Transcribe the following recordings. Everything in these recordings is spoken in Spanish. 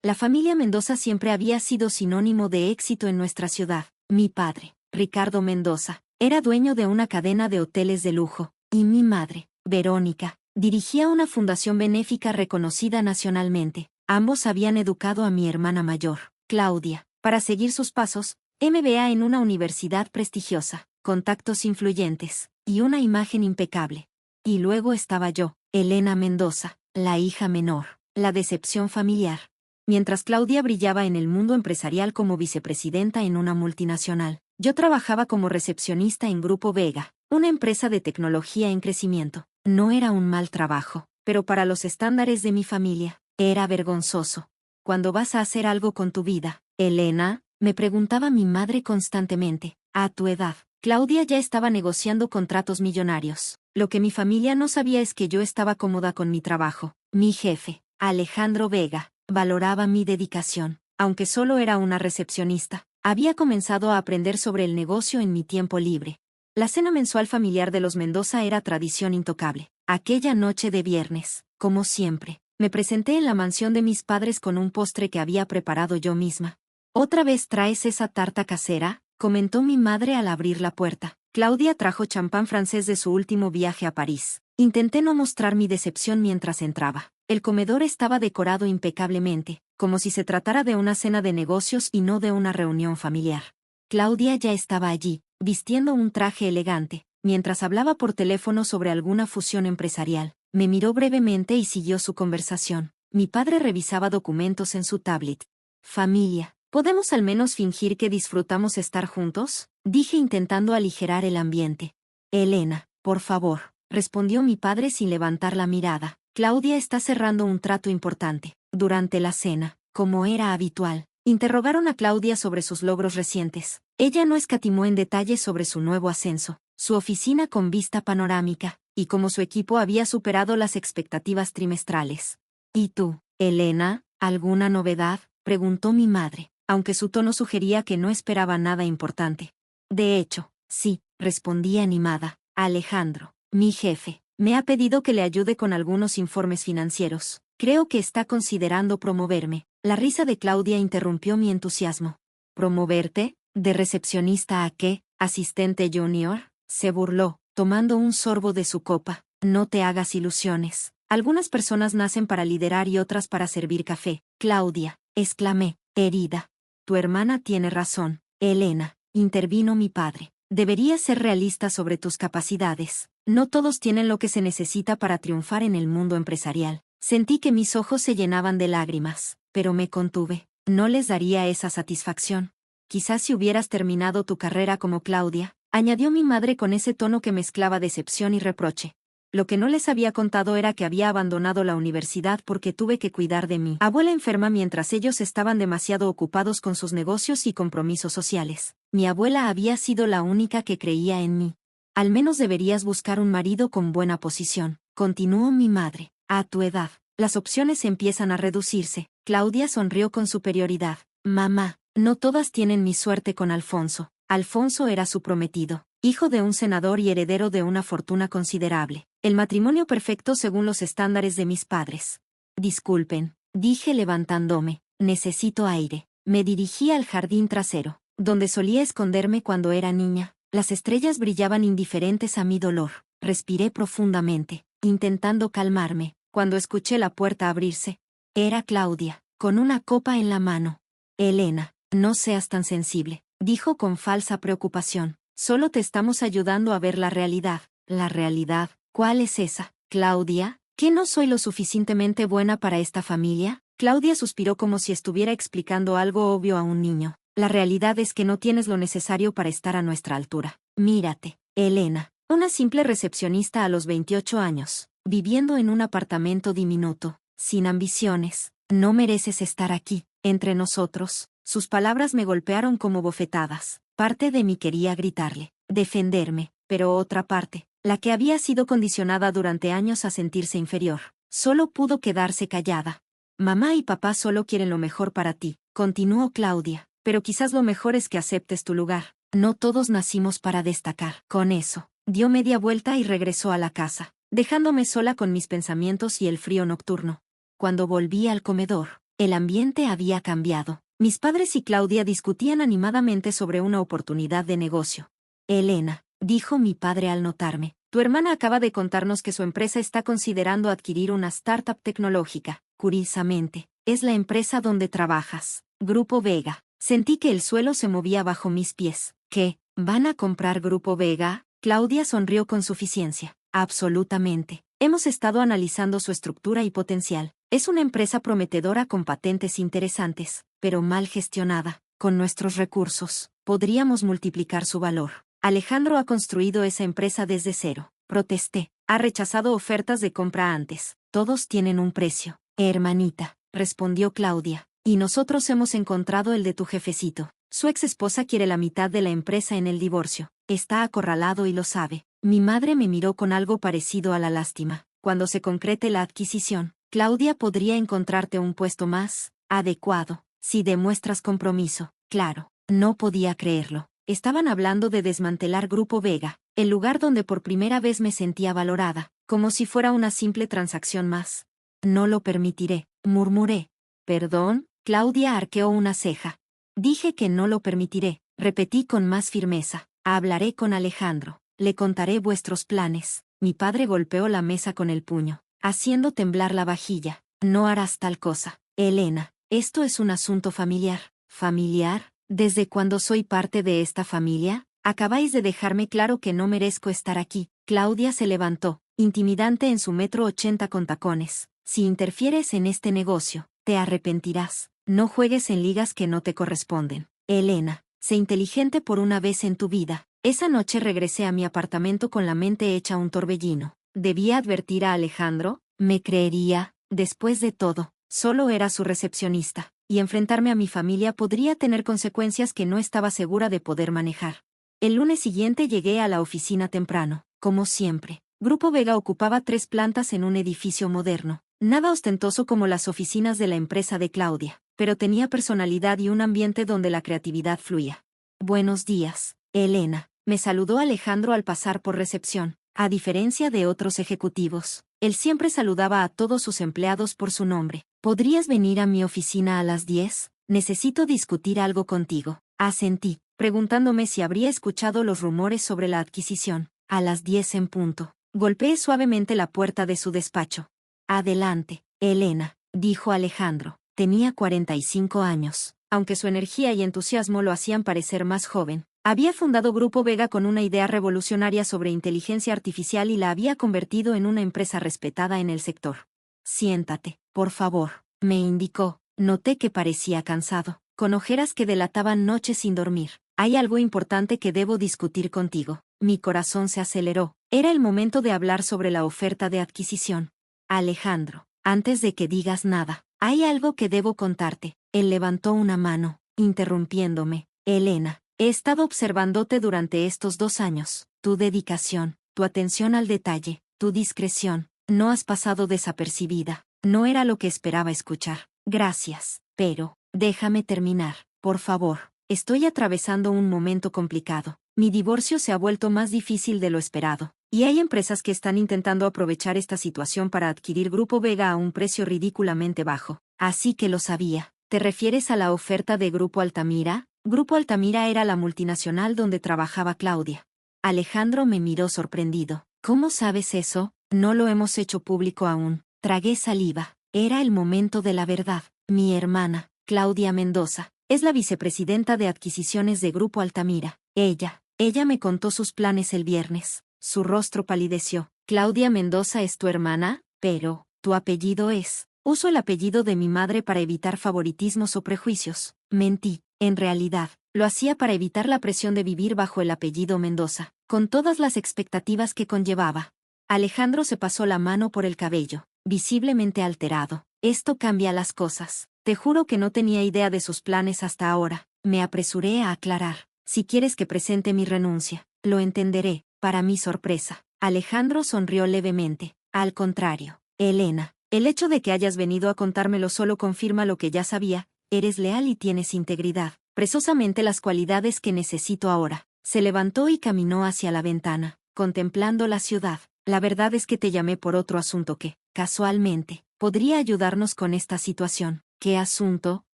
La familia Mendoza siempre había sido sinónimo de éxito en nuestra ciudad. Mi padre, Ricardo Mendoza, era dueño de una cadena de hoteles de lujo, y mi madre, Verónica, dirigía una fundación benéfica reconocida nacionalmente. Ambos habían educado a mi hermana mayor, Claudia, para seguir sus pasos, MBA en una universidad prestigiosa, contactos influyentes, y una imagen impecable. Y luego estaba yo, Elena Mendoza, la hija menor, la decepción familiar. Mientras Claudia brillaba en el mundo empresarial como vicepresidenta en una multinacional, yo trabajaba como recepcionista en Grupo Vega, una empresa de tecnología en crecimiento. No era un mal trabajo, pero para los estándares de mi familia, era vergonzoso. ¿Cuándo vas a hacer algo con tu vida, Elena?, me preguntaba mi madre constantemente. A tu edad, Claudia ya estaba negociando contratos millonarios. Lo que mi familia no sabía es que yo estaba cómoda con mi trabajo. Mi jefe, Alejandro Vega, valoraba mi dedicación, aunque solo era una recepcionista. Había comenzado a aprender sobre el negocio en mi tiempo libre. La cena mensual familiar de los Mendoza era tradición intocable. Aquella noche de viernes, como siempre, me presenté en la mansión de mis padres con un postre que había preparado yo misma. ¿Otra vez traes esa tarta casera?, comentó mi madre al abrir la puerta. Claudia trajo champán francés de su último viaje a París. Intenté no mostrar mi decepción mientras entraba. El comedor estaba decorado impecablemente, como si se tratara de una cena de negocios y no de una reunión familiar. Claudia ya estaba allí, vistiendo un traje elegante, mientras hablaba por teléfono sobre alguna fusión empresarial. Me miró brevemente y siguió su conversación. Mi padre revisaba documentos en su tablet. Familia, ¿podemos al menos fingir que disfrutamos estar juntos?, dije intentando aligerar el ambiente. Elena, por favor, respondió mi padre sin levantar la mirada. Claudia está cerrando un trato importante. Durante la cena, como era habitual, interrogaron a Claudia sobre sus logros recientes. Ella no escatimó en detalles sobre su nuevo ascenso, su oficina con vista panorámica, y cómo su equipo había superado las expectativas trimestrales. ¿Y tú, Elena, alguna novedad?, preguntó mi madre, aunque su tono sugería que no esperaba nada importante. De hecho, sí, respondí animada. Alejandro, mi jefe, me ha pedido que le ayude con algunos informes financieros. Creo que está considerando promoverme. La risa de Claudia interrumpió mi entusiasmo. ¿Promoverte? ¿De recepcionista a qué? ¿Asistente junior?, se burló, tomando un sorbo de su copa. No te hagas ilusiones. Algunas personas nacen para liderar y otras para servir café. Claudia, exclamé, herida. Tu hermana tiene razón, Elena, intervino mi padre. Deberías ser realista sobre tus capacidades. No todos tienen lo que se necesita para triunfar en el mundo empresarial. Sentí que mis ojos se llenaban de lágrimas, pero me contuve. No les daría esa satisfacción. Quizás si hubieras terminado tu carrera como Claudia, añadió mi madre con ese tono que mezclaba decepción y reproche. Lo que no les había contado era que había abandonado la universidad porque tuve que cuidar de mi abuela enferma mientras ellos estaban demasiado ocupados con sus negocios y compromisos sociales. Mi abuela había sido la única que creía en mí. Al menos deberías buscar un marido con buena posición, continuó mi madre. A tu edad, las opciones empiezan a reducirse. Claudia sonrió con superioridad. Mamá, no todas tienen mi suerte con Alfonso. Alfonso era su prometido, hijo de un senador y heredero de una fortuna considerable. El matrimonio perfecto según los estándares de mis padres. Disculpen, dije levantándome, necesito aire. Me dirigí al jardín trasero, donde solía esconderme cuando era niña. Las estrellas brillaban indiferentes a mi dolor. Respiré profundamente, intentando calmarme, cuando escuché la puerta abrirse. Era Claudia, con una copa en la mano. Elena, no seas tan sensible, dijo con falsa preocupación. Solo te estamos ayudando a ver la realidad. ¿La realidad? ¿Cuál es esa? Claudia, ¿que no soy lo suficientemente buena para esta familia? Claudia suspiró como si estuviera explicando algo obvio a un niño. La realidad es que no tienes lo necesario para estar a nuestra altura. Mírate, Elena, una simple recepcionista a los 28 años, viviendo en un apartamento diminuto, sin ambiciones. No mereces estar aquí, entre nosotros. Sus palabras me golpearon como bofetadas. Parte de mí quería gritarle, defenderme, pero otra parte, la que había sido condicionada durante años a sentirse inferior, solo pudo quedarse callada. Mamá y papá solo quieren lo mejor para ti, continuó Claudia, pero quizás lo mejor es que aceptes tu lugar. No todos nacimos para destacar. Con eso, dio media vuelta y regresó a la casa, dejándome sola con mis pensamientos y el frío nocturno. Cuando volví al comedor, El ambiente había cambiado. Mis padres y Claudia discutían animadamente sobre una oportunidad de negocio. Elena, dijo mi padre al notarme, tu hermana acaba de contarnos que su empresa está considerando adquirir una startup tecnológica. Curiosamente, es la empresa donde trabajas. Grupo Vega. Sentí que el suelo se movía bajo mis pies. ¿Qué? ¿Van a comprar Grupo Vega? Claudia sonrió con suficiencia. Absolutamente. Hemos estado analizando su estructura y potencial. Es una empresa prometedora con patentes interesantes, pero mal gestionada. Con nuestros recursos, podríamos multiplicar su valor. Alejandro ha construido esa empresa desde cero. Protesté. Ha rechazado ofertas de compra antes. Todos tienen un precio. Hermanita, respondió Claudia. Y nosotros hemos encontrado el de tu jefecito. Su ex esposa quiere la mitad de la empresa en el divorcio. Está acorralado y lo sabe. Mi madre me miró con algo parecido a la lástima. Cuando se concrete la adquisición, Claudia podría encontrarte un puesto más adecuado, si demuestras compromiso. Claro, no podía creerlo. Estaban hablando de desmantelar Grupo Vega, el lugar donde por primera vez me sentía valorada, como si fuera una simple transacción más. No lo permitiré, murmuré. ¿Perdón? Claudia arqueó una ceja. Dije que no lo permitiré, repetí con más firmeza. Hablaré con Alejandro, le contaré vuestros planes. Mi padre golpeó la mesa con el puño, haciendo temblar la vajilla. No harás tal cosa, Elena. Esto es un asunto familiar. ¿Familiar? ¿Desde cuándo soy parte de esta familia? Acabáis de dejarme claro que no merezco estar aquí. Claudia se levantó, intimidante en su 1,80 m con tacones. Si interfieres en este negocio, te arrepentirás. No juegues en ligas que no te corresponden. Elena, sé inteligente por una vez en tu vida. Esa noche regresé a mi apartamento con la mente hecha un torbellino. ¿Debía advertir a Alejandro? ¿Me creería? Después de todo, solo era su recepcionista, y enfrentarme a mi familia podría tener consecuencias que no estaba segura de poder manejar. El lunes siguiente llegué a la oficina temprano, como siempre. Grupo Vega ocupaba 3 plantas en un edificio moderno. Nada ostentoso como las oficinas de la empresa de Claudia, pero tenía personalidad y un ambiente donde la creatividad fluía. Buenos días, Elena, me saludó Alejandro al pasar por recepción. A diferencia de otros ejecutivos, él siempre saludaba a todos sus empleados por su nombre. ¿Podrías venir a mi oficina a las 10? Necesito discutir algo contigo. Asentí, preguntándome si habría escuchado los rumores sobre la adquisición. A las 10 en punto. Golpeé suavemente la puerta de su despacho. Adelante, Elena, dijo Alejandro. Tenía 45 años, aunque su energía y entusiasmo lo hacían parecer más joven. Había fundado Grupo Vega con una idea revolucionaria sobre inteligencia artificial y la había convertido en una empresa respetada en el sector. Siéntate, por favor, me indicó. Noté que parecía cansado, con ojeras que delataban noches sin dormir. Hay algo importante que debo discutir contigo. Mi corazón se aceleró. Era el momento de hablar sobre la oferta de adquisición. Alejandro, antes de que digas nada, hay algo que debo contarte. Él levantó una mano, interrumpiéndome. Elena, he estado observándote durante estos 2 años. Tu dedicación, tu atención al detalle, tu discreción. No has pasado desapercibida. No era lo que esperaba escuchar. Gracias, pero, déjame terminar, por favor. Estoy atravesando un momento complicado. Mi divorcio se ha vuelto más difícil de lo esperado, y hay empresas que están intentando aprovechar esta situación para adquirir Grupo Vega a un precio ridículamente bajo. Así que lo sabía. ¿Te refieres a la oferta de Grupo Altamira? Grupo Altamira era la multinacional donde trabajaba Claudia. Alejandro me miró sorprendido. ¿Cómo sabes eso? No lo hemos hecho público aún. Tragué saliva. Era el momento de la verdad. Mi hermana, Claudia Mendoza, es la vicepresidenta de adquisiciones de Grupo Altamira. Ella me contó sus planes el viernes. Su rostro palideció. Claudia Mendoza es tu hermana, pero, tu apellido es. Uso el apellido de mi madre para evitar favoritismos o prejuicios. Mentí. En realidad, lo hacía para evitar la presión de vivir bajo el apellido Mendoza, con todas las expectativas que conllevaba. Alejandro se pasó la mano por el cabello, visiblemente alterado. Esto cambia las cosas. Te juro que no tenía idea de sus planes hasta ahora. Me apresuré a aclarar. Si quieres que presente mi renuncia, lo entenderé. Para mi sorpresa, Alejandro sonrió levemente. Al contrario, Elena, el hecho de que hayas venido a contármelo solo confirma lo que ya sabía. Eres leal y tienes integridad. Precisamente las cualidades que necesito ahora. Se levantó y caminó hacia la ventana, contemplando la ciudad. La verdad es que te llamé por otro asunto que, casualmente, podría ayudarnos con esta situación. ¿Qué asunto?,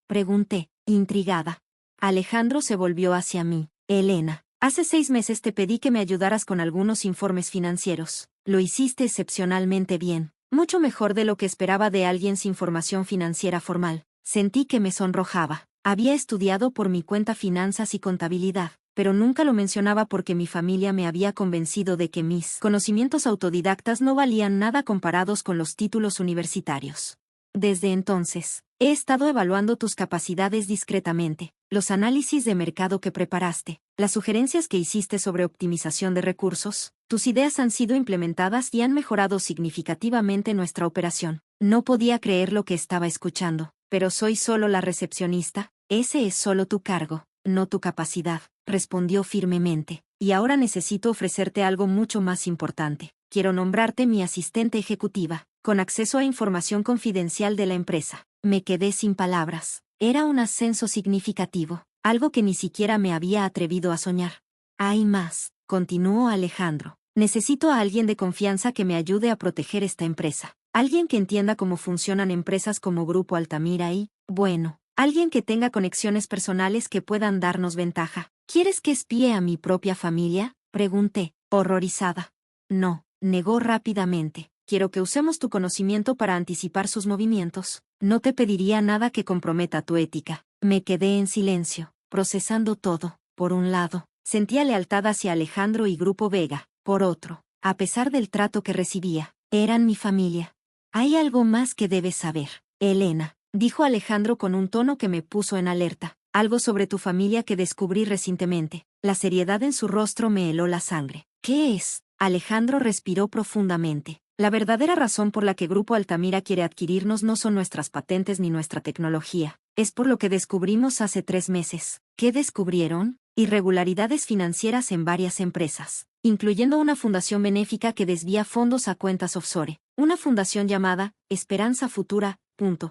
pregunté, intrigada. Alejandro se volvió hacia mí. Elena, hace 6 meses te pedí que me ayudaras con algunos informes financieros. Lo hiciste excepcionalmente bien. Mucho mejor de lo que esperaba de alguien sin formación financiera formal. Sentí que me sonrojaba. Había estudiado por mi cuenta finanzas y contabilidad, pero nunca lo mencionaba porque mi familia me había convencido de que mis conocimientos autodidactas no valían nada comparados con los títulos universitarios. Desde entonces, he estado evaluando tus capacidades discretamente, los análisis de mercado que preparaste, las sugerencias que hiciste sobre optimización de recursos, tus ideas han sido implementadas y han mejorado significativamente nuestra operación. No podía creer lo que estaba escuchando. Pero soy solo la recepcionista, ese es solo tu cargo, no tu capacidad, respondió firmemente. Y ahora necesito ofrecerte algo mucho más importante. Quiero nombrarte mi asistente ejecutiva, con acceso a información confidencial de la empresa. Me quedé sin palabras. Era un ascenso significativo, algo que ni siquiera me había atrevido a soñar. Hay más, continuó Alejandro. Necesito a alguien de confianza que me ayude a proteger esta empresa. Alguien que entienda cómo funcionan empresas como Grupo Altamira y, bueno, alguien que tenga conexiones personales que puedan darnos ventaja. ¿Quieres que espíe a mi propia familia?, pregunté, horrorizada. No, negó rápidamente. Quiero que usemos tu conocimiento para anticipar sus movimientos. No te pediría nada que comprometa tu ética. Me quedé en silencio, procesando todo. Por un lado, sentía lealtad hacia Alejandro y Grupo Vega. Por otro, a pesar del trato que recibía, eran mi familia. Hay algo más que debes saber, Elena, dijo Alejandro con un tono que me puso en alerta. Algo sobre tu familia que descubrí recientemente. La seriedad en su rostro me heló la sangre. ¿Qué es? Alejandro respiró profundamente. La verdadera razón por la que Grupo Altamira quiere adquirirnos no son nuestras patentes ni nuestra tecnología. Es por lo que descubrimos hace 3 meses. ¿Qué descubrieron? Irregularidades financieras en varias empresas, incluyendo una fundación benéfica que desvía fondos a cuentas offshore. Una fundación llamada Esperanza Futura.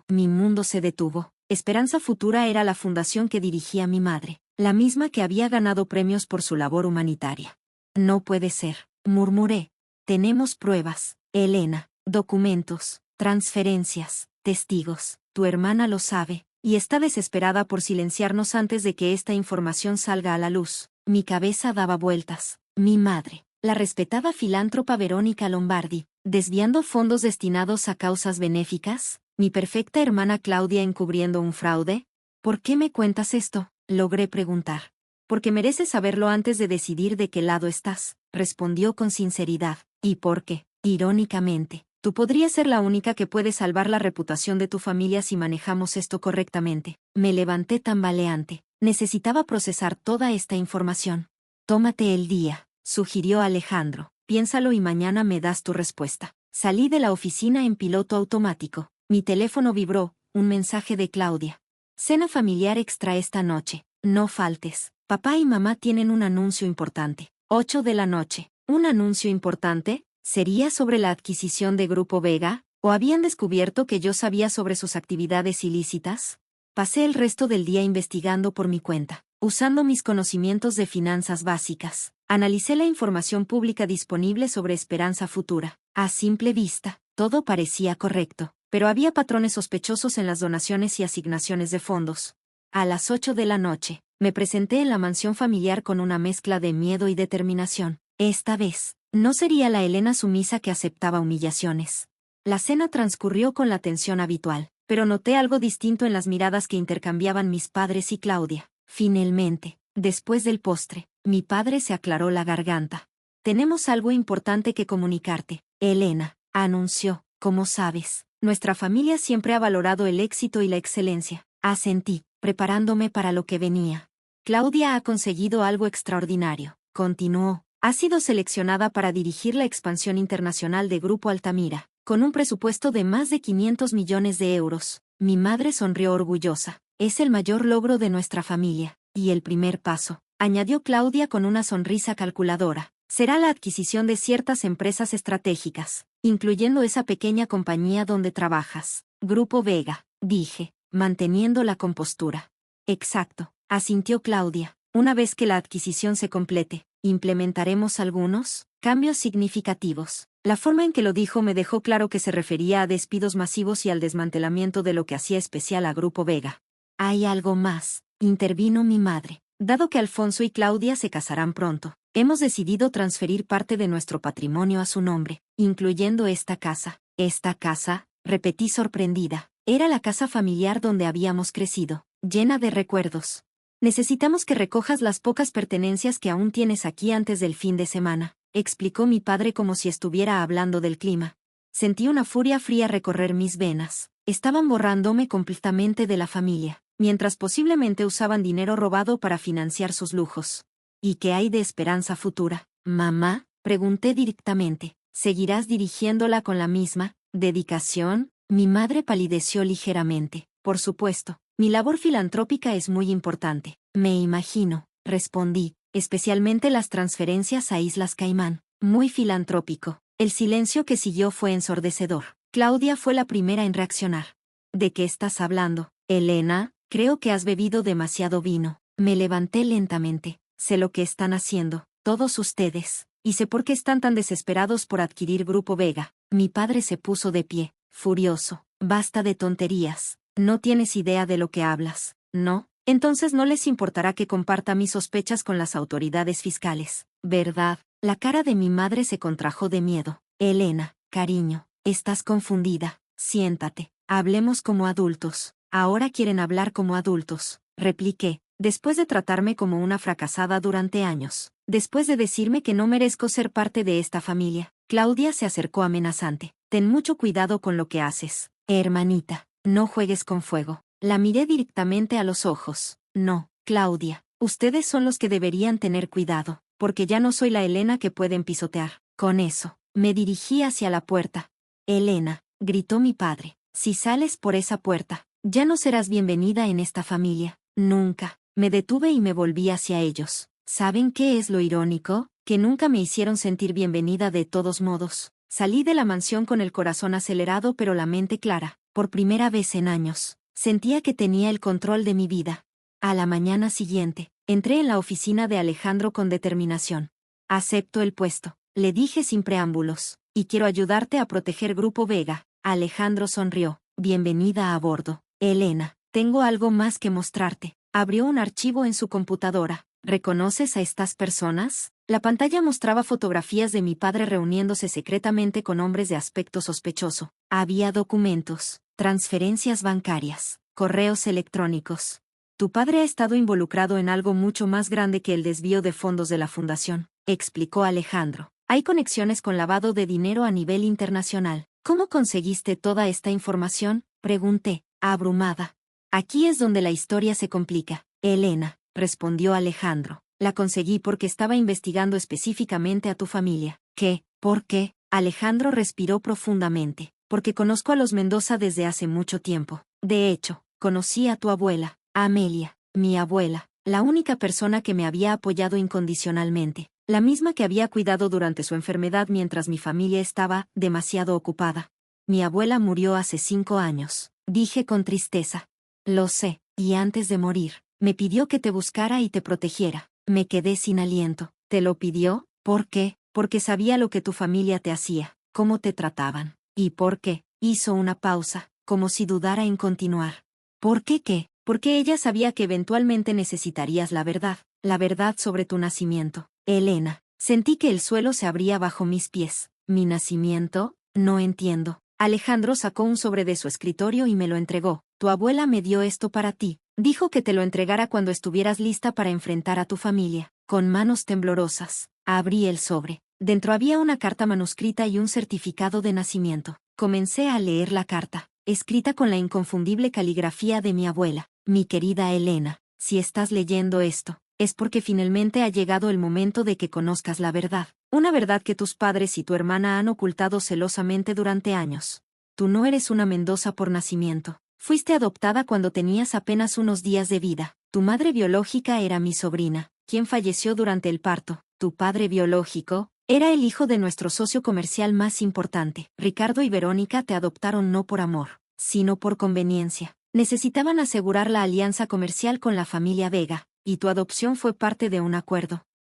Mi mundo se detuvo. Esperanza Futura era la fundación que dirigía mi madre, la misma que había ganado premios por su labor humanitaria. No puede ser, murmuré. Tenemos pruebas, Elena, documentos, transferencias, testigos. Tu hermana lo sabe, y está desesperada por silenciarnos antes de que esta información salga a la luz. Mi cabeza daba vueltas. Mi madre, la respetada filántropa Verónica Lombardi, desviando fondos destinados a causas benéficas. Mi perfecta hermana Claudia encubriendo un fraude. ¿Por qué me cuentas esto?, logré preguntar. Porque mereces saberlo antes de decidir de qué lado estás, respondió con sinceridad. Y porque, irónicamente, tú podrías ser la única que puede salvar la reputación de tu familia si manejamos esto correctamente. Me levanté tambaleante. Necesitaba procesar toda esta información. Tómate el día, sugirió Alejandro. Piénsalo y mañana me das tu respuesta. Salí de la oficina en piloto automático. Mi teléfono vibró, un mensaje de Claudia. Cena familiar extra esta noche. No faltes. Papá y mamá tienen un anuncio importante. 8 de la noche. ¿Un anuncio importante? ¿Sería sobre la adquisición de Grupo Vega? ¿O habían descubierto que yo sabía sobre sus actividades ilícitas? Pasé el resto del día investigando por mi cuenta, usando mis conocimientos de finanzas básicas. Analicé la información pública disponible sobre Esperanza Futura. A simple vista, todo parecía correcto, pero había patrones sospechosos en las donaciones y asignaciones de fondos. A las 8 de la noche, me presenté en la mansión familiar con una mezcla de miedo y determinación. Esta vez, no sería la Elena sumisa que aceptaba humillaciones. La cena transcurrió con la tensión habitual, pero noté algo distinto en las miradas que intercambiaban mis padres y Claudia. Finalmente, después del postre, mi padre se aclaró la garganta. Tenemos algo importante que comunicarte, Elena, anunció. Como sabes, nuestra familia siempre ha valorado el éxito y la excelencia. Asentí, preparándome para lo que venía. Claudia ha conseguido algo extraordinario, continuó. Ha sido seleccionada para dirigir la expansión internacional de Grupo Altamira, con un presupuesto de más de 500 millones de euros. Mi madre sonrió orgullosa. Es el mayor logro de nuestra familia, y el primer paso, añadió Claudia con una sonrisa calculadora, será la adquisición de ciertas empresas estratégicas, incluyendo esa pequeña compañía donde trabajas. Grupo Vega, dije, manteniendo la compostura. Exacto, asintió Claudia. Una vez que la adquisición se complete, ¿implementaremos algunos Cambios significativos. La forma en que lo dijo me dejó claro que se refería a despidos masivos y al desmantelamiento de lo que hacía especial a Grupo Vega. Hay algo más, intervino mi madre. Dado que Alfonso y Claudia se casarán pronto, hemos decidido transferir parte de nuestro patrimonio a su nombre, incluyendo esta casa. ¿Esta casa?, repetí sorprendida. Era la casa familiar donde habíamos crecido, llena de recuerdos. Necesitamos que recojas las pocas pertenencias que aún tienes aquí antes del fin de semana, explicó mi padre como si estuviera hablando del clima. Sentí una furia fría recorrer mis venas. Estaban borrándome completamente de la familia, mientras posiblemente usaban dinero robado para financiar sus lujos. ¿Y qué hay de esperanza futura, mamá?, pregunté directamente. ¿Seguirás dirigiéndola con la misma dedicación? Mi madre palideció ligeramente. Por supuesto, mi labor filantrópica es muy importante. Me imagino, respondí, especialmente las transferencias a Islas Caimán. Muy filantrópico. El silencio que siguió fue ensordecedor. Claudia fue la primera en reaccionar. ¿De qué estás hablando, Elena? Creo que has bebido demasiado vino. Me levanté lentamente. Sé lo que están haciendo, todos ustedes, y sé por qué están tan desesperados por adquirir Grupo Vega. Mi padre se puso de pie, furioso. Basta de tonterías. No tienes idea de lo que hablas, ¿no? Entonces no les importará que comparta mis sospechas con las autoridades fiscales, ¿verdad? La cara de mi madre se contrajo de miedo. Elena, cariño, estás confundida. Siéntate. Hablemos como adultos. Ahora quieren hablar como adultos, repliqué, después de tratarme como una fracasada durante años. Después de decirme que no merezco ser parte de esta familia. Claudia se acercó amenazante. Ten mucho cuidado con lo que haces. Hermanita, no juegues con fuego. La miré directamente a los ojos. No, Claudia, ustedes son los que deberían tener cuidado, porque ya no soy la Elena que pueden pisotear. Con eso, me dirigí hacia la puerta. Elena, gritó mi padre, si sales por esa puerta, ya no serás bienvenida en esta familia. Nunca. Me detuve y me volví hacia ellos. ¿Saben qué es lo irónico? Que nunca me hicieron sentir bienvenida de todos modos. Salí de la mansión con el corazón acelerado pero la mente clara. Por primera vez en años, sentía que tenía el control de mi vida. A la mañana siguiente, entré en la oficina de Alejandro con determinación. Acepto el puesto, le dije sin preámbulos, y quiero ayudarte a proteger Grupo Vega. Alejandro sonrió. Bienvenida a bordo, Elena. Tengo algo más que mostrarte. Abrió un archivo en su computadora. ¿Reconoces a estas personas? La pantalla mostraba fotografías de mi padre reuniéndose secretamente con hombres de aspecto sospechoso. Había documentos, transferencias bancarias, correos electrónicos. Tu padre ha estado involucrado en algo mucho más grande que el desvío de fondos de la fundación, explicó Alejandro. Hay conexiones con lavado de dinero a nivel internacional. ¿Cómo conseguiste toda esta información?, pregunté, abrumada. Aquí es donde la historia se complica, Elena, respondió Alejandro. La conseguí porque estaba investigando específicamente a tu familia. ¿Qué? ¿Por qué? Alejandro respiró profundamente. Porque conozco a los Mendoza desde hace mucho tiempo. De hecho, conocí a tu abuela, Amelia, mi abuela, la única persona que me había apoyado incondicionalmente, la misma que había cuidado durante su enfermedad mientras mi familia estaba demasiado ocupada. Mi abuela murió hace 5 años, dije con tristeza. Lo sé, y antes de morir, me pidió que te buscara y te protegiera. Me quedé sin aliento. ¿Te lo pidió? ¿Por qué? Porque sabía lo que tu familia te hacía, cómo te trataban. ¿Y por qué? Hizo una pausa, como si dudara en continuar. ¿Por qué qué? Porque ella sabía que eventualmente necesitarías la verdad sobre tu nacimiento. Elena, sentí que el suelo se abría bajo mis pies. ¿Mi nacimiento? No entiendo. Alejandro sacó un sobre de su escritorio y me lo entregó. Tu abuela me dio esto para ti. Dijo que te lo entregara cuando estuvieras lista para enfrentar a tu familia. Con manos temblorosas, abrí el sobre. Dentro había una carta manuscrita y un certificado de nacimiento. Comencé a leer la carta, escrita con la inconfundible caligrafía de mi abuela. Mi querida Elena, si estás leyendo esto, es porque finalmente ha llegado el momento de que conozcas la verdad. Una verdad que tus padres y tu hermana han ocultado celosamente durante años. Tú no eres una Mendoza por nacimiento. Fuiste adoptada cuando tenías apenas unos días de vida. Tu madre biológica era mi sobrina, quien falleció durante el parto. Tu padre biológico era el hijo de nuestro socio comercial más importante. Ricardo y Verónica te adoptaron no por amor, sino por conveniencia. Necesitaban asegurar la alianza comercial con la familia Vega, y tu adopción fue parte de un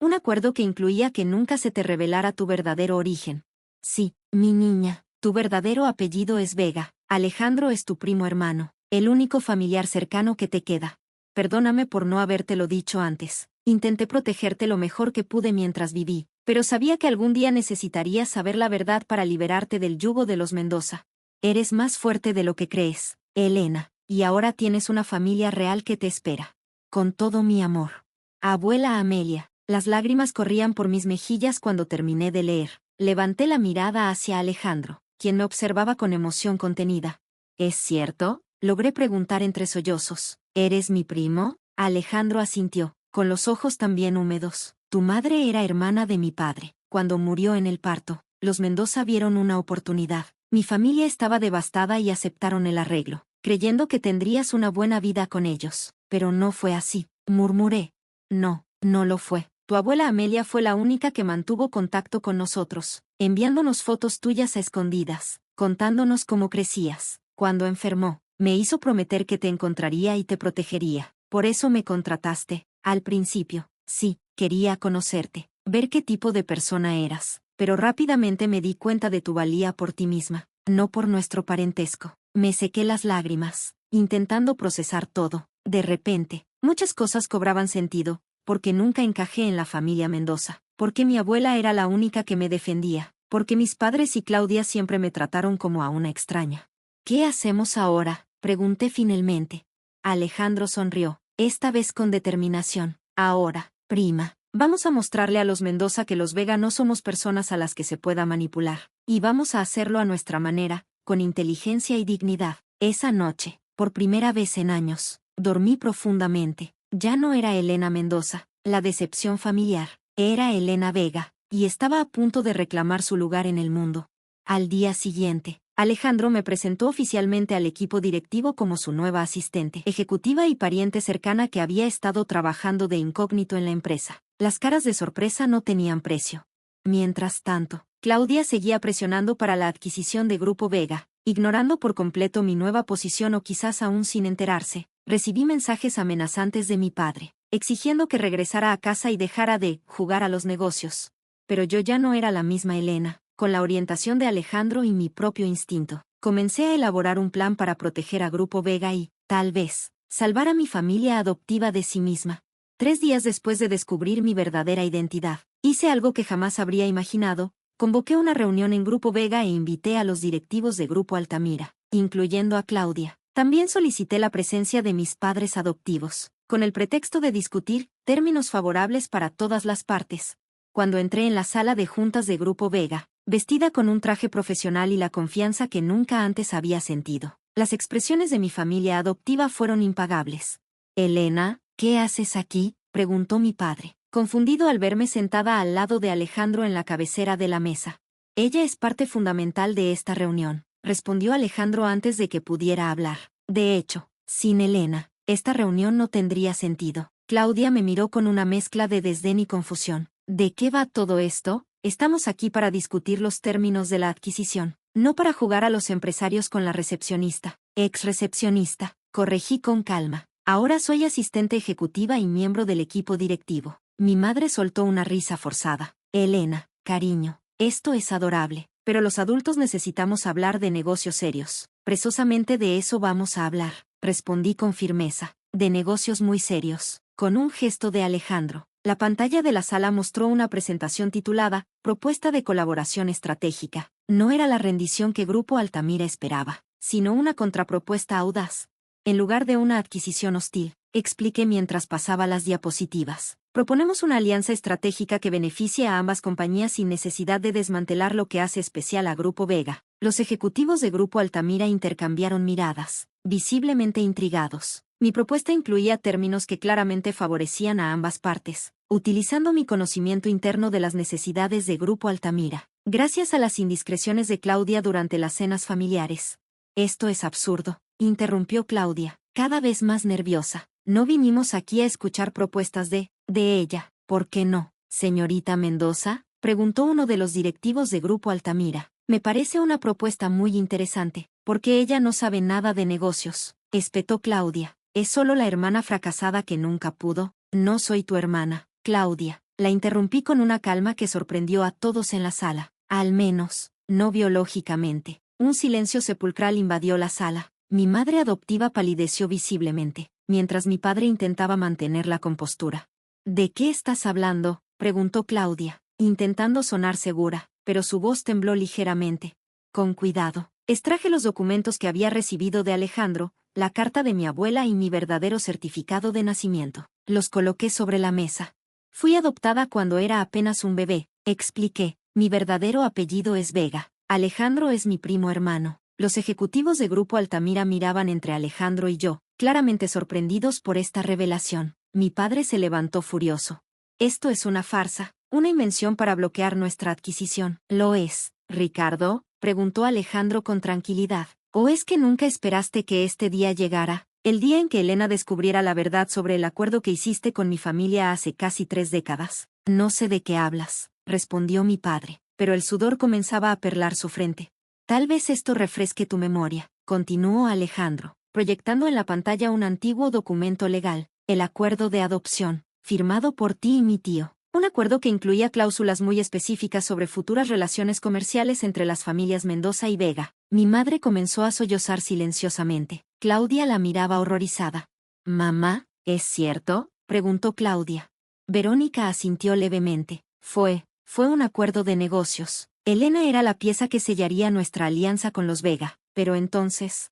Un acuerdo que incluía que nunca se te revelara tu verdadero origen. Sí, mi niña, tu verdadero apellido es Vega. Alejandro es tu primo hermano, el único familiar cercano que te queda. Perdóname por no habértelo dicho antes. Intenté protegerte lo mejor que pude mientras viví, pero sabía que algún día necesitarías saber la verdad para liberarte del yugo de los Mendoza. Eres más fuerte de lo que crees, Elena, y ahora tienes una familia real que te espera. Con todo mi amor. Abuela Amelia. Las lágrimas corrían por mis mejillas cuando terminé de leer. Levanté la mirada hacia Alejandro, quien me observaba con emoción contenida. ¿Es cierto? Logré preguntar entre sollozos. ¿Eres mi primo? Alejandro asintió, con los ojos también húmedos. Tu madre era hermana de mi padre. Cuando murió en el parto, los Mendoza vieron una oportunidad. Mi familia estaba devastada y aceptaron el arreglo, creyendo que tendrías una buena vida con ellos. Pero no fue así, murmuré. No, no lo fue. Tu abuela Amelia fue la única que mantuvo contacto con nosotros, enviándonos fotos tuyas a escondidas, contándonos cómo crecías. Cuando enfermó, me hizo prometer que te encontraría y te protegería. Por eso me contrataste, al principio. Sí, quería conocerte, ver qué tipo de persona eras, pero rápidamente me di cuenta de tu valía por ti misma, no por nuestro parentesco. Me sequé las lágrimas, intentando procesar todo. De repente, muchas cosas cobraban sentido, porque nunca encajé en la familia Mendoza, porque mi abuela era la única que me defendía, porque mis padres y Claudia siempre me trataron como a una extraña. ¿Qué hacemos ahora?, pregunté finalmente. Alejandro sonrió, esta vez con determinación. Ahora, prima, vamos a mostrarle a los Mendoza que los Vega no somos personas a las que se pueda manipular, y vamos a hacerlo a nuestra manera, con inteligencia y dignidad. Esa noche, por primera vez en años, dormí profundamente. Ya no era Elena Mendoza, la decepción familiar, era Elena Vega, y estaba a punto de reclamar su lugar en el mundo. Al día siguiente, Alejandro me presentó oficialmente al equipo directivo como su nueva asistente ejecutiva y pariente cercana que había estado trabajando de incógnito en la empresa. Las caras de sorpresa no tenían precio. Mientras tanto, Claudia seguía presionando para la adquisición de Grupo Vega, ignorando por completo mi nueva posición o quizás aún sin enterarse. Recibí mensajes amenazantes de mi padre, exigiendo que regresara a casa y dejara de jugar a los negocios. Pero yo ya no era la misma Elena. Con la orientación de Alejandro y mi propio instinto, comencé a elaborar un plan para proteger a Grupo Vega y, tal vez, salvar a mi familia adoptiva de sí misma. 3 días después de descubrir mi verdadera identidad, hice algo que jamás habría imaginado. Convoqué una reunión en Grupo Vega e invité a los directivos de Grupo Altamira, incluyendo a Claudia. También solicité la presencia de mis padres adoptivos, con el pretexto de discutir términos favorables para todas las partes. Cuando entré en la sala de juntas de Grupo Vega, vestida con un traje profesional y la confianza que nunca antes había sentido, las expresiones de mi familia adoptiva fueron impagables. «Elena, ¿qué haces aquí?», preguntó mi padre, confundido al verme sentada al lado de Alejandro en la cabecera de la mesa. «Ella es parte fundamental de esta reunión», respondió Alejandro antes de que pudiera hablar. «De hecho, sin Elena, esta reunión no tendría sentido». Claudia me miró con una mezcla de desdén y confusión. «¿De qué va todo esto? Estamos aquí para discutir los términos de la adquisición, no para jugar a los empresarios con la recepcionista». «Ex recepcionista», corregí con calma. «Ahora soy asistente ejecutiva y miembro del equipo directivo». Mi madre soltó una risa forzada. «Elena, cariño, esto es adorable, pero los adultos necesitamos hablar de negocios serios». «Precisamente de eso vamos a hablar», respondí con firmeza. «De negocios muy serios». Con un gesto de Alejandro, la pantalla de la sala mostró una presentación titulada «Propuesta de colaboración estratégica». No era la rendición que Grupo Altamira esperaba, sino una contrapropuesta audaz. En lugar de una adquisición hostil, expliqué mientras pasaba las diapositivas. Proponemos una alianza estratégica que beneficie a ambas compañías sin necesidad de desmantelar lo que hace especial a Grupo Vega. Los ejecutivos de Grupo Altamira intercambiaron miradas, visiblemente intrigados. Mi propuesta incluía términos que claramente favorecían a ambas partes, utilizando mi conocimiento interno de las necesidades de Grupo Altamira, gracias a las indiscreciones de Claudia durante las cenas familiares. «Esto es absurdo», interrumpió Claudia, cada vez más nerviosa. «No vinimos aquí a escuchar propuestas de ella». «¿Por qué no, señorita Mendoza?», preguntó uno de los directivos de Grupo Altamira. «Me parece una propuesta muy interesante, porque ella no sabe nada de negocios», espetó Claudia. «Es solo la hermana fracasada que nunca pudo». «No soy tu hermana, Claudia», La interrumpí con una calma que sorprendió a todos en la sala. Al menos, no biológicamente. Un silencio sepulcral invadió la sala. Mi madre adoptiva palideció visiblemente, mientras mi padre intentaba mantener la compostura. ¿De qué estás hablando?, preguntó Claudia, intentando sonar segura, pero su voz tembló ligeramente. Con cuidado. Extraje los documentos que había recibido de Alejandro, la carta de mi abuela y mi verdadero certificado de nacimiento. Los coloqué sobre la mesa. Fui adoptada cuando era apenas un bebé, expliqué. Mi verdadero apellido es Vega. Alejandro es mi primo hermano. Los ejecutivos de Grupo Altamira miraban entre Alejandro y yo, claramente sorprendidos por esta revelación. Mi padre se levantó furioso. Esto es una farsa, una invención para bloquear nuestra adquisición. ¿Lo es, Ricardo?, preguntó Alejandro con tranquilidad. ¿O es que nunca esperaste que este día llegara? El día en que Elena descubriera la verdad sobre el acuerdo que hiciste con mi familia hace casi 3 décadas. No sé de qué hablas, respondió mi padre, pero el sudor comenzaba a perlar su frente. Tal vez esto refresque tu memoria, continuó Alejandro, proyectando en la pantalla un antiguo documento legal, el acuerdo de adopción, firmado por ti y mi tío. Un acuerdo que incluía cláusulas muy específicas sobre futuras relaciones comerciales entre las familias Mendoza y Vega. Mi madre comenzó a sollozar silenciosamente. Claudia la miraba horrorizada. «Mamá, ¿es cierto?», preguntó Claudia. Verónica asintió levemente. Fue un acuerdo de negocios. Elena era la pieza que sellaría nuestra alianza con los Vega. Pero entonces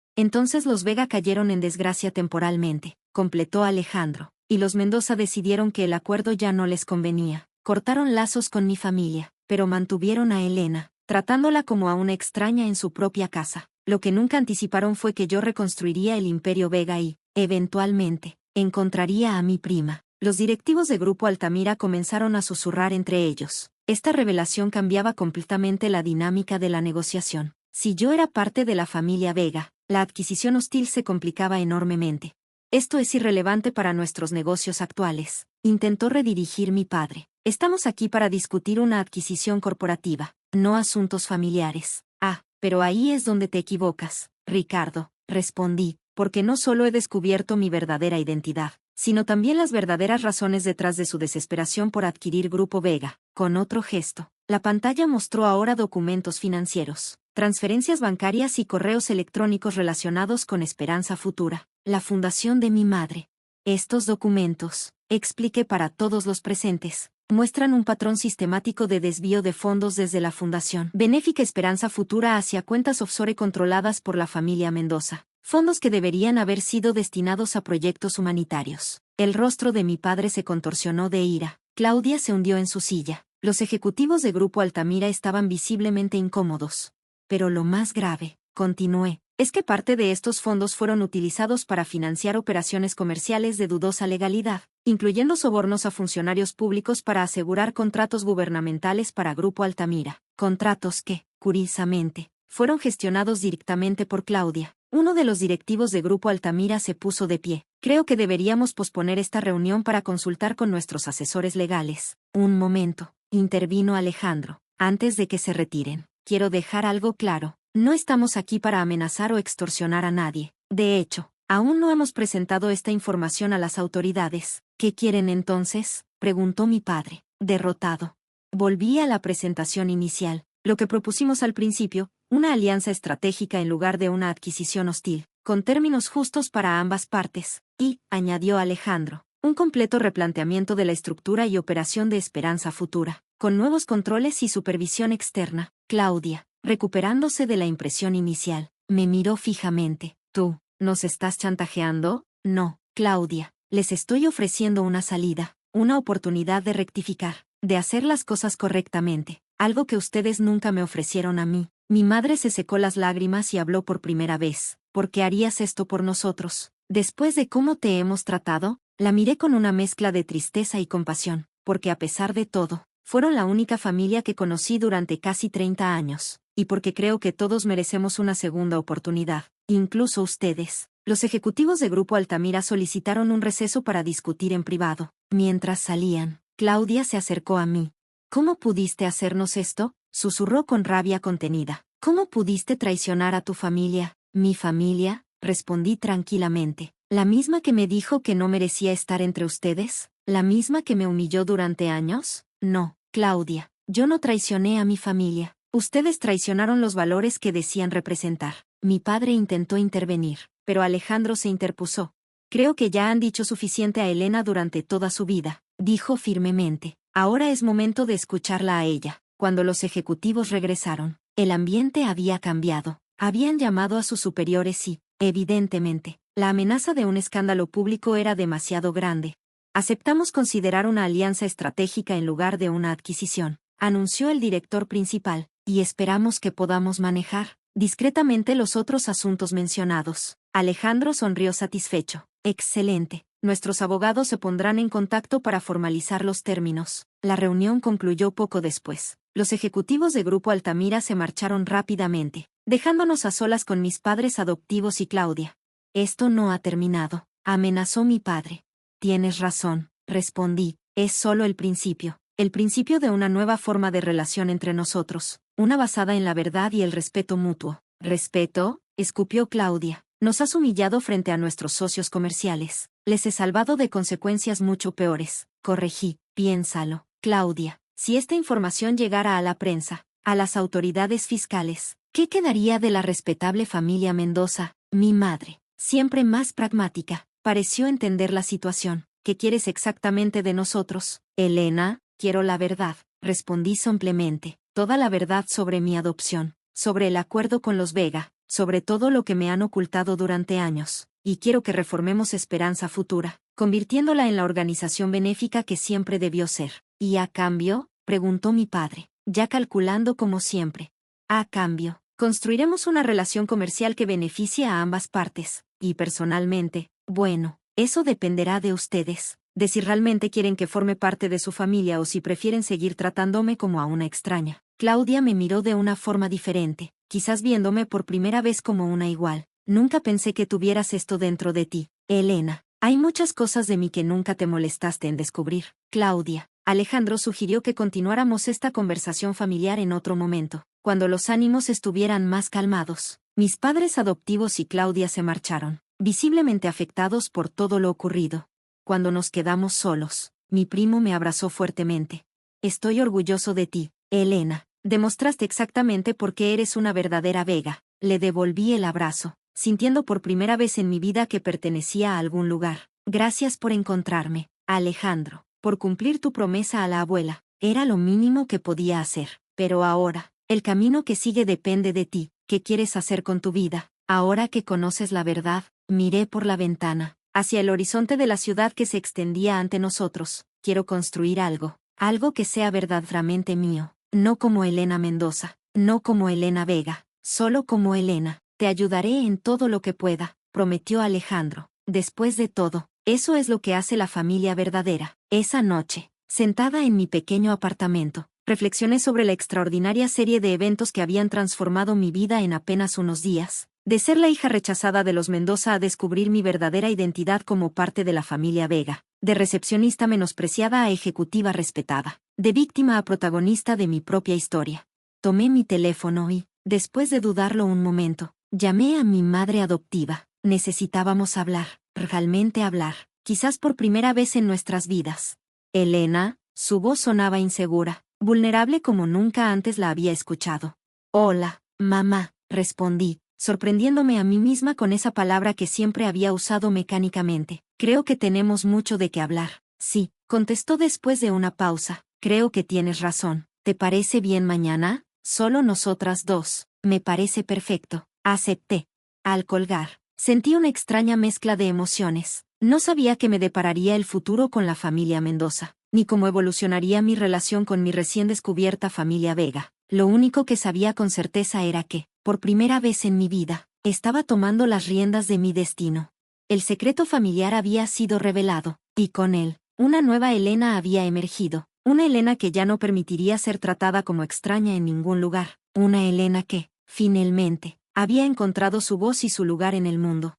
los Vega cayeron en desgracia temporalmente, completó Alejandro. Y los Mendoza decidieron que el acuerdo ya no les convenía. Cortaron lazos con mi familia, pero mantuvieron a Elena, tratándola como a una extraña en su propia casa. Lo que nunca anticiparon fue que yo reconstruiría el imperio Vega y, eventualmente, encontraría a mi prima. Los directivos de Grupo Altamira comenzaron a susurrar entre ellos. Esta revelación cambiaba completamente la dinámica de la negociación. Si yo era parte de la familia Vega, la adquisición hostil se complicaba enormemente. Esto es irrelevante para nuestros negocios actuales, intentó redirigir mi padre. Estamos aquí para discutir una adquisición corporativa, no asuntos familiares. Ah, pero ahí es donde te equivocas, Ricardo, respondí, porque no solo he descubierto mi verdadera identidad, sino también las verdaderas razones detrás de su desesperación por adquirir Grupo Vega. Con otro gesto, la pantalla mostró ahora documentos financieros, transferencias bancarias y correos electrónicos relacionados con Esperanza Futura, la fundación de mi madre. Estos documentos, expliqué para todos los presentes, muestran un patrón sistemático de desvío de fondos desde la Fundación Benéfica Esperanza Futura hacia cuentas offshore controladas por la familia Mendoza. Fondos que deberían haber sido destinados a proyectos humanitarios. El rostro de mi padre se contorsionó de ira. Claudia se hundió en su silla. Los ejecutivos de Grupo Altamira estaban visiblemente incómodos. Pero lo más grave, continué, es que parte de estos fondos fueron utilizados para financiar operaciones comerciales de dudosa legalidad, incluyendo sobornos a funcionarios públicos para asegurar contratos gubernamentales para Grupo Altamira. Contratos que, curiosamente, fueron gestionados directamente por Claudia. Uno de los directivos de Grupo Altamira se puso de pie. Creo que deberíamos posponer esta reunión para consultar con nuestros asesores legales. Un momento, intervino Alejandro. Antes de que se retiren, quiero dejar algo claro. No estamos aquí para amenazar o extorsionar a nadie. De hecho, aún no hemos presentado esta información a las autoridades. ¿Qué quieren entonces?, preguntó mi padre, derrotado. Volví a la presentación inicial. Lo que propusimos al principio, una alianza estratégica en lugar de una adquisición hostil, con términos justos para ambas partes, y, añadió Alejandro, un completo replanteamiento de la estructura y operación de Esperanza Futura, con nuevos controles y supervisión externa. Claudia, recuperándose de la impresión inicial, me miró fijamente. ¿Tú, nos estás chantajeando? No, Claudia, les estoy ofreciendo una salida, una oportunidad de rectificar, de hacer las cosas correctamente, algo que ustedes nunca me ofrecieron a mí. Mi madre se secó las lágrimas y habló por primera vez. ¿Por qué harías esto por nosotros? Después de cómo te hemos tratado, la miré con una mezcla de tristeza y compasión, porque a pesar de todo, fueron la única familia que conocí durante casi 30 años, y porque creo que todos merecemos una segunda oportunidad, incluso ustedes. Los ejecutivos de Grupo Altamira solicitaron un receso para discutir en privado. Mientras salían, Claudia se acercó a mí. ¿Cómo pudiste hacernos esto?, susurró con rabia contenida. ¿Cómo pudiste traicionar a tu familia? ¿Mi familia?, respondí tranquilamente. ¿La misma que me dijo que no merecía estar entre ustedes? ¿La misma que me humilló durante años? No, Claudia. Yo no traicioné a mi familia. Ustedes traicionaron los valores que decían representar. Mi padre intentó intervenir, pero Alejandro se interpuso. Creo que ya han dicho suficiente a Elena durante toda su vida, dijo firmemente. Ahora es momento de escucharla a ella. Cuando los ejecutivos regresaron, el ambiente había cambiado. Habían llamado a sus superiores y, evidentemente, la amenaza de un escándalo público era demasiado grande. Aceptamos considerar una alianza estratégica en lugar de una adquisición, anunció el director principal, y esperamos que podamos manejar discretamente los otros asuntos mencionados. Alejandro sonrió satisfecho. Excelente. Nuestros abogados se pondrán en contacto para formalizar los términos. La reunión concluyó poco después. Los ejecutivos de Grupo Altamira se marcharon rápidamente, dejándonos a solas con mis padres adoptivos y Claudia. Esto no ha terminado, amenazó mi padre. Tienes razón, respondí, es solo el principio de una nueva forma de relación entre nosotros, una basada en la verdad y el respeto mutuo. ¿Respeto?, escupió Claudia. Nos has humillado frente a nuestros socios comerciales. Les he salvado de consecuencias mucho peores. Corregí, piénsalo, Claudia. Si esta información llegara a la prensa, a las autoridades fiscales, ¿qué quedaría de la respetable familia Mendoza? Mi madre, siempre más pragmática, pareció entender la situación. ¿Qué quieres exactamente de nosotros, Elena? Quiero la verdad, respondí sombremente. Toda la verdad sobre mi adopción, sobre el acuerdo con los Vega, sobre todo lo que me han ocultado durante años, y quiero que reformemos Esperanza Futura, convirtiéndola en la organización benéfica que siempre debió ser. ¿Y a cambio?, preguntó mi padre, ya calculando como siempre. A cambio, construiremos una relación comercial que beneficie a ambas partes, y personalmente, bueno, eso dependerá de ustedes, de si realmente quieren que forme parte de su familia o si prefieren seguir tratándome como a una extraña. Claudia me miró de una forma diferente, quizás viéndome por primera vez como una igual. Nunca pensé que tuvieras esto dentro de ti, Elena. Hay muchas cosas de mí que nunca te molestaste en descubrir. Claudia. Alejandro sugirió que continuáramos esta conversación familiar en otro momento, cuando los ánimos estuvieran más calmados. Mis padres adoptivos y Claudia se marcharon, visiblemente afectados por todo lo ocurrido. Cuando nos quedamos solos, mi primo me abrazó fuertemente. Estoy orgulloso de ti, Elena. Demostraste exactamente por qué eres una verdadera Vega. Le devolví el abrazo, sintiendo por primera vez en mi vida que pertenecía a algún lugar. Gracias por encontrarme, Alejandro, por cumplir tu promesa a la abuela. Era lo mínimo que podía hacer. Pero ahora, el camino que sigue depende de ti. ¿Qué quieres hacer con tu vida? Ahora que conoces la verdad, miré por la ventana, hacia el horizonte de la ciudad que se extendía ante nosotros. Quiero construir algo que sea verdaderamente mío. No como Elena Mendoza, no como Elena Vega, solo como Elena. Te ayudaré en todo lo que pueda, prometió Alejandro. Después de todo, eso es lo que hace la familia verdadera. Esa noche, sentada en mi pequeño apartamento, reflexioné sobre la extraordinaria serie de eventos que habían transformado mi vida en apenas unos días. De ser la hija rechazada de los Mendoza a descubrir mi verdadera identidad como parte de la familia Vega. De recepcionista menospreciada a ejecutiva respetada. De víctima a protagonista de mi propia historia. Tomé mi teléfono y, después de dudarlo un momento, llamé a mi madre adoptiva. Necesitábamos hablar, realmente hablar, quizás por primera vez en nuestras vidas. Elena, su voz sonaba insegura, vulnerable como nunca antes la había escuchado. Hola, mamá, respondí, sorprendiéndome a mí misma con esa palabra que siempre había usado mecánicamente. Creo que tenemos mucho de qué hablar. Sí, contestó después de una pausa. Creo que tienes razón. ¿Te parece bien mañana? Solo nosotras dos. Me parece perfecto. Acepté. Al colgar, sentí una extraña mezcla de emociones. No sabía qué me depararía el futuro con la familia Mendoza, ni cómo evolucionaría mi relación con mi recién descubierta familia Vega. Lo único que sabía con certeza era que, por primera vez en mi vida, estaba tomando las riendas de mi destino. El secreto familiar había sido revelado, y con él, una nueva Elena había emergido. Una Elena que ya no permitiría ser tratada como extraña en ningún lugar. Una Elena que, finalmente, había encontrado su voz y su lugar en el mundo.